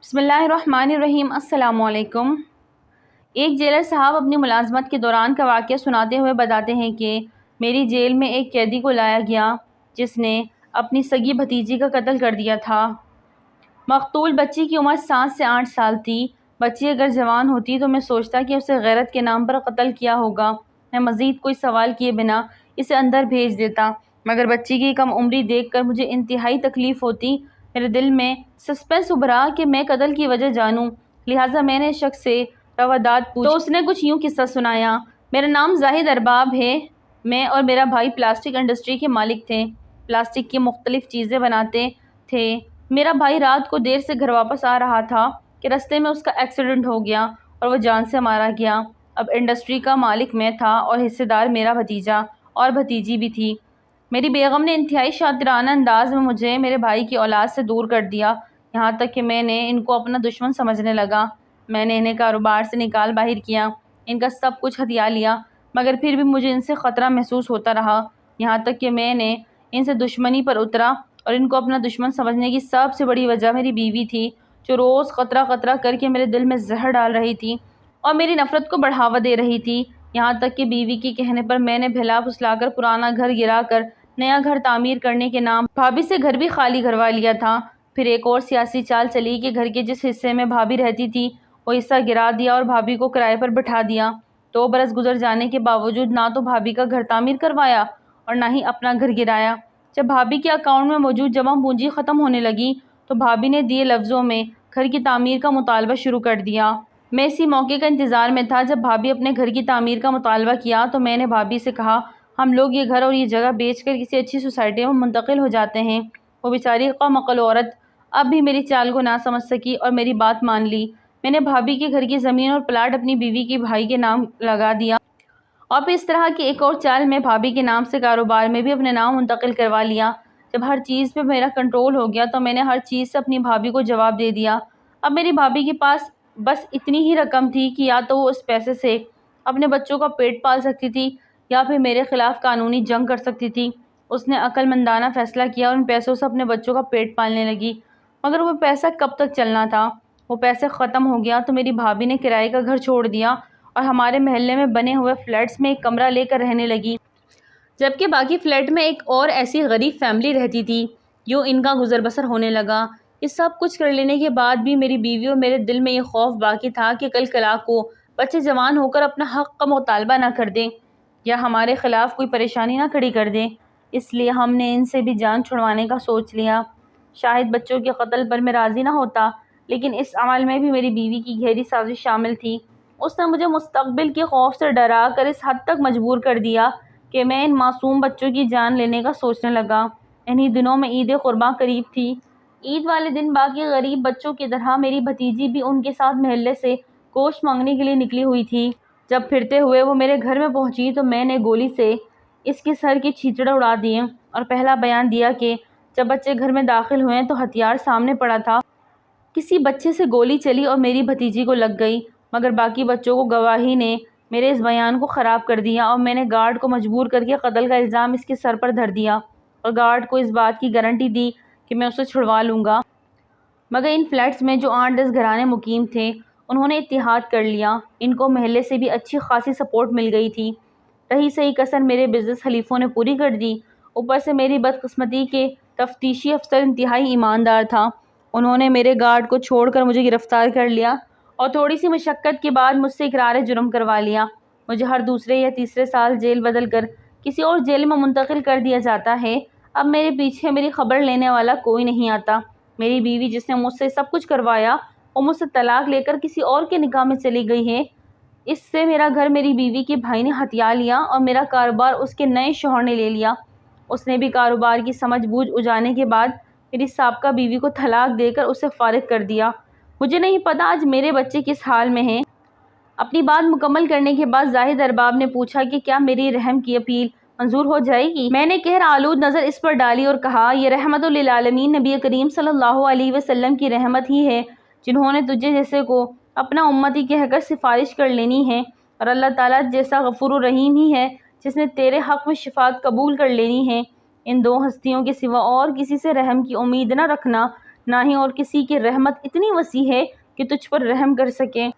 بسم اللہ الرحمن الرحیم۔ السلام علیکم۔ ایک جیلر صاحب اپنی ملازمت کے دوران کا واقعہ سناتے ہوئے بتاتے ہیں کہ میری جیل میں ایک قیدی کو لایا گیا جس نے اپنی سگی بھتیجی کا قتل کر دیا تھا۔ مقتول بچی کی عمر 7 سے 8 سال تھی۔ بچی اگر جوان ہوتی تو میں سوچتا کہ اسے غیرت کے نام پر قتل کیا ہوگا۔ میں مزید کوئی سوال کیے بنا اسے اندر بھیج دیتا، مگر بچی کی کم عمری دیکھ کر مجھے انتہائی تکلیف ہوتی۔ میرے دل میں سسپنس ابھرا کہ میں قتل کی وجہ جانوں، لہٰذا میں نے شخص سے روادات پوچھی تو اس نے کچھ یوں قصہ سنایا۔ میرا نام زاہد ارباب ہے۔ میں اور میرا بھائی پلاسٹک انڈسٹری کے مالک تھے، پلاسٹک کی مختلف چیزیں بناتے تھے۔ میرا بھائی رات کو دیر سے گھر واپس آ رہا تھا کہ رستے میں اس کا ایکسیڈنٹ ہو گیا اور وہ جان سے مارا گیا۔ اب انڈسٹری کا مالک میں تھا اور حصے دار میرا بھتیجا اور بھتیجی بھی تھی۔ میری بیگم نے انتہائی شاطرانہ انداز میں مجھے میرے بھائی کی اولاد سے دور کر دیا، یہاں تک کہ میں نے ان کو اپنا دشمن سمجھنے لگا۔ میں نے انہیں کاروبار سے نکال باہر کیا، ان کا سب کچھ ہتھیا لیا، مگر پھر بھی مجھے ان سے خطرہ محسوس ہوتا رہا، یہاں تک کہ میں نے ان سے دشمنی پر اترا اور ان کو اپنا دشمن سمجھنے کی سب سے بڑی وجہ میری بیوی تھی، جو روز قطرہ قطرہ کر کے میرے دل میں زہر ڈال رہی تھی اور میری نفرت کو بڑھاوا دے رہی تھی۔ یہاں تک کہ بیوی کے کہنے پر میں نے بھلا پھسلا کر پرانا گھر گرا کر نیا گھر تعمیر کرنے کے نام بھابھی سے گھر بھی خالی کروا لیا تھا۔ پھر ایک اور سیاسی چال چلی کہ گھر کے جس حصے میں بھابھی رہتی تھی وہ حصہ گرا دیا اور بھابھی کو کرائے پر بٹھا دیا۔ 2 برس گزر جانے کے باوجود نہ تو بھابھی کا گھر تعمیر کروایا اور نہ ہی اپنا گھر گرایا۔ جب بھابھی کے اکاؤنٹ میں موجود جمع پونجی ختم ہونے لگی تو بھابھی نے دیے لفظوں میں گھر کی تعمیر کا مطالبہ شروع کر دیا۔ میں اسی موقع کا انتظار میں تھا جب بھابھی اپنے گھر کی تعمیر کا مطالبہ کیا تو میں نے بھابھی سے کہا، ہم لوگ یہ گھر اور یہ جگہ بیچ کر کسی اچھی سوسائٹی میں منتقل ہو جاتے ہیں۔ وہ بیچاری قمقل عورت اب بھی میری چال کو نہ سمجھ سکی اور میری بات مان لی۔ میں نے بھابھی کے گھر کی زمین اور پلاٹ اپنی بیوی کے بھائی کے نام لگا دیا اور پھر اس طرح کی ایک اور چال میں بھابھی کے نام سے کاروبار میں بھی اپنے نام منتقل کروا لیا۔ جب ہر چیز پہ میرا کنٹرول ہو گیا تو میں نے ہر چیز سے اپنی بھابھی کو جواب دے دیا۔ اب میری بھابھی کے پاس بس اتنی ہی رقم تھی کہ یا تو وہ اس پیسے سے اپنے بچوں کا پیٹ پال سکتی تھی یا پھر میرے خلاف قانونی جنگ کر سکتی تھی۔ اس نے عقل مندانہ فیصلہ کیا اور ان پیسوں سے اپنے بچوں کا پیٹ پالنے لگی، مگر وہ پیسہ کب تک چلنا تھا؟ وہ پیسے ختم ہو گیا تو میری بھابھی نے کرائے کا گھر چھوڑ دیا اور ہمارے محلے میں بنے ہوئے فلیٹس میں ایک کمرہ لے کر رہنے لگی، جبکہ باقی فلیٹ میں ایک اور ایسی غریب فیملی رہتی تھی۔ یوں ان کا گزر بسر ہونے لگا۔ یہ سب کچھ کر لینے کے بعد بھی میری بیوی اور میرے دل میں یہ خوف باقی تھا کہ کل کلا کو بچے جوان ہو کر اپنا حق کا مطالبہ نہ کر دیں یا ہمارے خلاف کوئی پریشانی نہ کھڑی کر دیں۔ اس لیے ہم نے ان سے بھی جان چھڑوانے کا سوچ لیا۔ شاید بچوں کے قتل پر میں راضی نہ ہوتا، لیکن اس عمل میں بھی میری بیوی کی گہری سازش شامل تھی۔ اس نے مجھے مستقبل کے خوف سے ڈرا کر اس حد تک مجبور کر دیا کہ میں ان معصوم بچوں کی جان لینے کا سوچنے لگا۔ انہی دنوں میں عید قرباں قریب تھی۔ عید والے دن باقی غریب بچوں کی طرح میری بھتیجی بھی ان کے ساتھ محلے سے گوشت مانگنے کے لیے نکلی ہوئی تھی۔ جب پھرتے ہوئے وہ میرے گھر میں پہنچی تو میں نے گولی سے اس کے سر کے چھیچڑے اڑا دیے اور پہلا بیان دیا کہ جب بچے گھر میں داخل ہوئے تو ہتھیار سامنے پڑا تھا، کسی بچے سے گولی چلی اور میری بھتیجی کو لگ گئی، مگر باقی بچوں کو گواہی نے میرے اس بیان کو خراب کر دیا اور میں نے گارڈ کو مجبور کر کے قتل کا الزام اس کے سر پر دھر دیا اور گارڈ کو اس بات کی گارنٹی دی کہ میں اسے چھڑوا لوں گا۔ مگر ان فلیٹس میں جو 8-10 گھرانے مقیم تھے انہوں نے اتحاد کر لیا۔ ان کو محلے سے بھی اچھی خاصی سپورٹ مل گئی تھی۔ رہی صحیح کسر میرے بزنس حلیفوں نے پوری کر دی۔ اوپر سے میری بدقسمتی کے تفتیشی افسر انتہائی ایماندار تھا، انہوں نے میرے گارڈ کو چھوڑ کر مجھے گرفتار کر لیا اور تھوڑی سی مشقت کے بعد مجھ سے اقرار جرم کروا لیا۔ مجھے ہر دوسرے یا تیسرے سال جیل بدل کر کسی اور جیل میں منتقل کر دیا جاتا ہے۔ اب میرے پیچھے میری خبر لینے والا کوئی نہیں آتا۔ میری بیوی جس نے مجھ سے سب کچھ کروایا وہ مجھ سے طلاق لے کر کسی اور کے نکاح میں چلی گئی ہے۔ اس سے میرا گھر میری بیوی کے بھائی نے ہتھیا لیا اور میرا کاروبار اس کے نئے شوہر نے لے لیا۔ اس نے بھی کاروبار کی سمجھ بوجھ اجانے کے بعد میری سابقہ بیوی کو طلاق دے کر اسے فارغ کر دیا۔ مجھے نہیں پتا آج میرے بچے کس حال میں ہیں۔ اپنی بات مکمل کرنے کے بعد زاہد ارباب نے پوچھا کہ کیا میری رحم کی اپیل منظور ہو جائے گی؟ میں نے قہر آلود نظر اس پر ڈالی اور کہا، یہ رحمت للعالمین نبی کریم صلی اللہ علیہ وسلم کی رحمت ہی ہے، جنہوں نے تجھے جیسے کو اپنا امتی کہہ کر سفارش کر لینی ہے، اور اللہ تعالیٰ جیسا غفور و رحیم ہی ہے جس نے تیرے حق میں شفاعت قبول کر لینی ہے۔ ان 2 ہستیوں کے سوا اور کسی سے رحم کی امید نہ رکھنا، نہ ہی اور کسی کی رحمت اتنی وسیع ہے کہ تجھ پر رحم کر سکے۔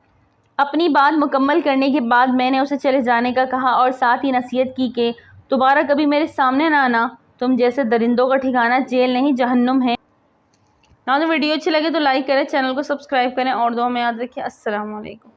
اپنی بات مکمل کرنے کے بعد میں نے اسے چلے جانے کا کہا اور ساتھ ہی نصیحت کی کہ دوبارہ کبھی میرے سامنے نہ آنا، تم جیسے درندوں کا ٹھکانہ جیل نہیں جہنم ہے۔ ویڈیو اچھی لگے تو لائک کریں، چینل کو سبسکرائب کریں اور دعا میں یاد رکھیں۔ السلام علیکم۔